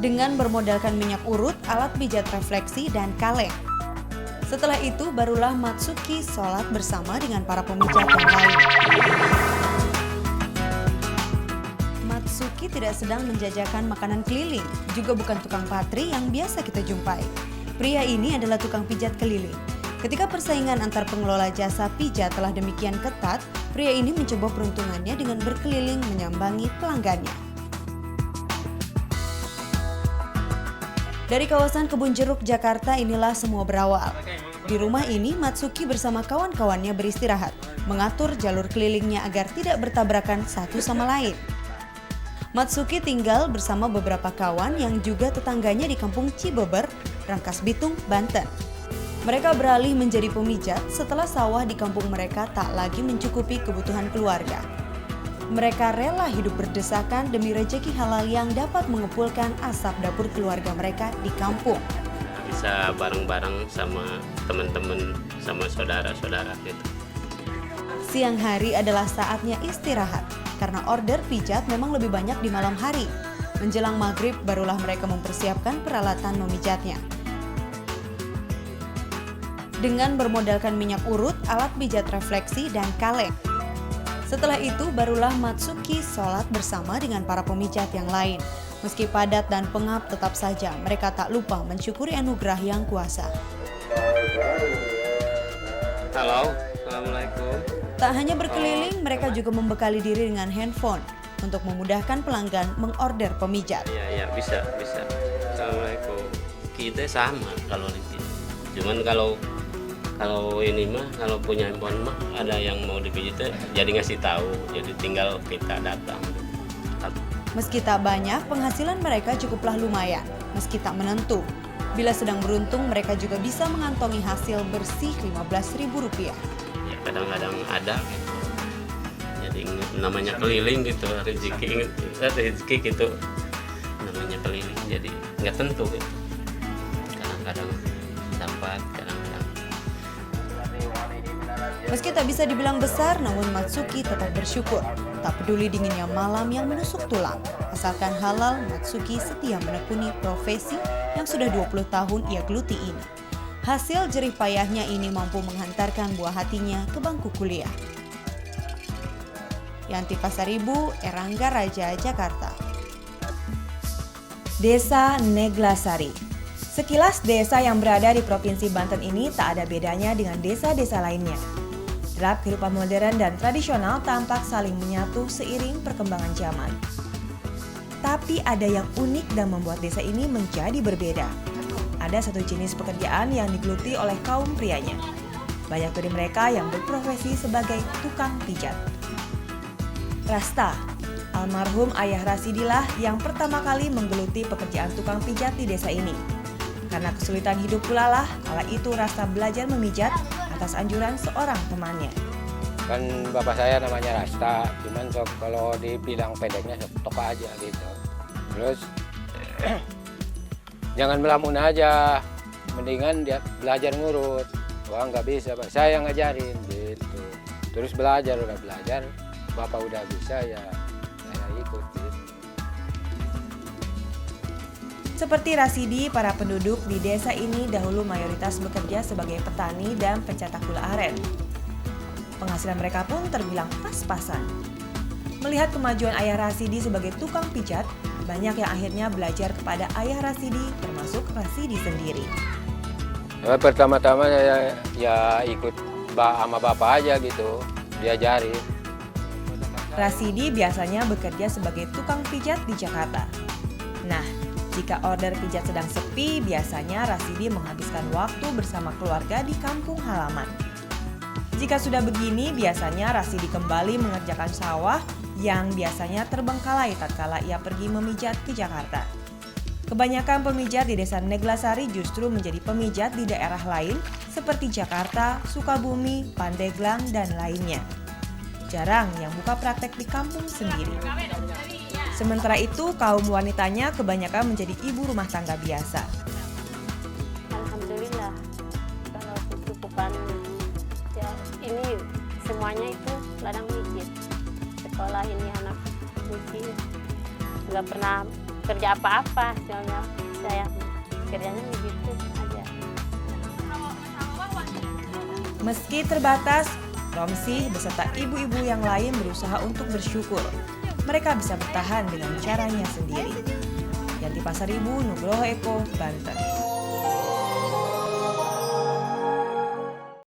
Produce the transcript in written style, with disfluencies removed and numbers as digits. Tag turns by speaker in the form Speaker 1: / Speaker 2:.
Speaker 1: dengan bermodalkan minyak urut, alat pijat refleksi, dan kaleng. Setelah itu, barulah Matsuki sholat bersama dengan para pemijat yang lain. Matsuki tidak sedang menjajakan makanan keliling, juga bukan tukang patri yang biasa kita jumpai. Pria ini adalah tukang pijat keliling. Ketika persaingan antar pengelola jasa pijat telah demikian ketat, pria ini mencoba peruntungannya dengan berkeliling menyambangi pelanggannya. Dari kawasan Kebun Jeruk, Jakarta, inilah semua berawal. Di rumah ini, Matsuki bersama kawan-kawannya beristirahat, mengatur jalur kelilingnya agar tidak bertabrakan satu sama lain. Matsuki tinggal bersama beberapa kawan yang juga tetangganya di kampung Cibeber, Rangkas Bitung, Banten. Mereka beralih menjadi pemijat setelah sawah di kampung mereka tak lagi mencukupi kebutuhan keluarga. Mereka rela hidup berdesakan demi rejeki halal yang dapat mengepulkan asap dapur keluarga mereka di kampung.
Speaker 2: Bisa bareng-bareng sama teman-teman, sama saudara-saudara gitu.
Speaker 1: Siang hari adalah saatnya istirahat, karena order pijat memang lebih banyak di malam hari. Menjelang maghrib barulah mereka mempersiapkan peralatan memijatnya. Dengan bermodalkan minyak urut, alat pijat refleksi, dan kaleng. Setelah itu barulah Matsuki sholat bersama dengan para pemijat yang lain. Meski padat dan pengap, tetap saja mereka tak lupa mensyukuri anugerah yang kuasa.
Speaker 2: Halo, Assalamualaikum.
Speaker 1: Tak hanya berkeliling, mereka juga membekali diri dengan handphone untuk memudahkan pelanggan mengorder pemijat.
Speaker 2: Iya, bisa. Assalamualaikum. Kita sama kalau di sini. Cuman kalau ini mah, kalau punya handphone mah ada yang mau dipijit jadi ngasih tahu, jadi tinggal kita datang.
Speaker 1: Meski tak banyak, penghasilan mereka cukuplah lumayan, meski tak menentu. Bila sedang beruntung, mereka juga bisa mengantongi hasil bersih Rp15.000.
Speaker 2: Ya kadang-kadang ada gitu. Jadi namanya keliling gitu, rezeki gitu. Namanya keliling, jadi nggak tentu gitu. Kadang-kadang dapat, kadang-kadang.
Speaker 1: Meski tak bisa dibilang besar, namun Matsuki tetap bersyukur. Tak peduli dinginnya malam yang menusuk tulang. Asalkan halal, Matsuki setia menekuni profesi yang sudah 20 tahun ia geluti ini. Hasil jerih payahnya ini mampu menghantarkan buah hatinya ke bangku kuliah. Yanti Pasaribu, Erangga Raja, Jakarta. Desa Neglasari. Sekilas desa yang berada di Provinsi Banten ini tak ada bedanya dengan desa-desa lainnya. Derap kehidupan modern dan tradisional tampak saling menyatu seiring perkembangan zaman. Tapi ada yang unik dan membuat desa ini menjadi berbeda. Ada satu jenis pekerjaan yang digeluti oleh kaum prianya. Banyak dari mereka yang berprofesi sebagai tukang pijat. Rasta, almarhum ayah Rasidilah yang pertama kali menggeluti pekerjaan tukang pijat di desa ini. Karena kesulitan hidup pula lah, kala itu Rasta belajar memijat atas anjuran seorang temannya.
Speaker 3: Kan bapak saya namanya Rasta, cuman kalau dibilang pendeknya tok aja gitu. Terus jangan melamun aja, mendingan dia belajar ngurut. Wah nggak bisa, Pak. Saya yang ngajarin gitu. Terus udah belajar, bapak udah bisa ya saya ikut gitu.
Speaker 1: Seperti Rasidi, para penduduk di desa ini dahulu mayoritas bekerja sebagai petani dan pencetak gula aren. Penghasilan mereka pun terbilang pas-pasan. Melihat kemajuan ayah Rasidi sebagai tukang pijat, banyak yang akhirnya belajar kepada ayah Rasidi, termasuk Rasidi sendiri.
Speaker 3: Pertama-tama ya ikut sama bapak aja gitu, diajarin.
Speaker 1: Rasidi biasanya bekerja sebagai tukang pijat di Jakarta. Nah, jika order pijat sedang sepi, biasanya Rasidi menghabiskan waktu bersama keluarga di kampung halaman. Jika sudah begini, biasanya Rasidi kembali mengerjakan sawah yang biasanya terbengkalai tatkala ia pergi memijat ke Jakarta. Kebanyakan pemijat di desa Neglasari justru menjadi pemijat di daerah lain seperti Jakarta, Sukabumi, Pandeglang, dan lainnya. Jarang yang buka praktek di kampung sendiri. Sementara itu, kaum wanitanya kebanyakan menjadi ibu rumah tangga biasa.
Speaker 4: Alhamdulillah, kalau kecukupan ya ini semuanya itu ladang mijit. Sekolah ini anak mijit, nggak pernah kerja apa-apa, soalnya saya kerjanya begitu aja.
Speaker 1: Meski terbatas, Romsih beserta ibu-ibu yang lain berusaha untuk bersyukur. Mereka bisa bertahan dengan caranya sendiri. Yanti Pasaribu, Nugroho Eko, Banten.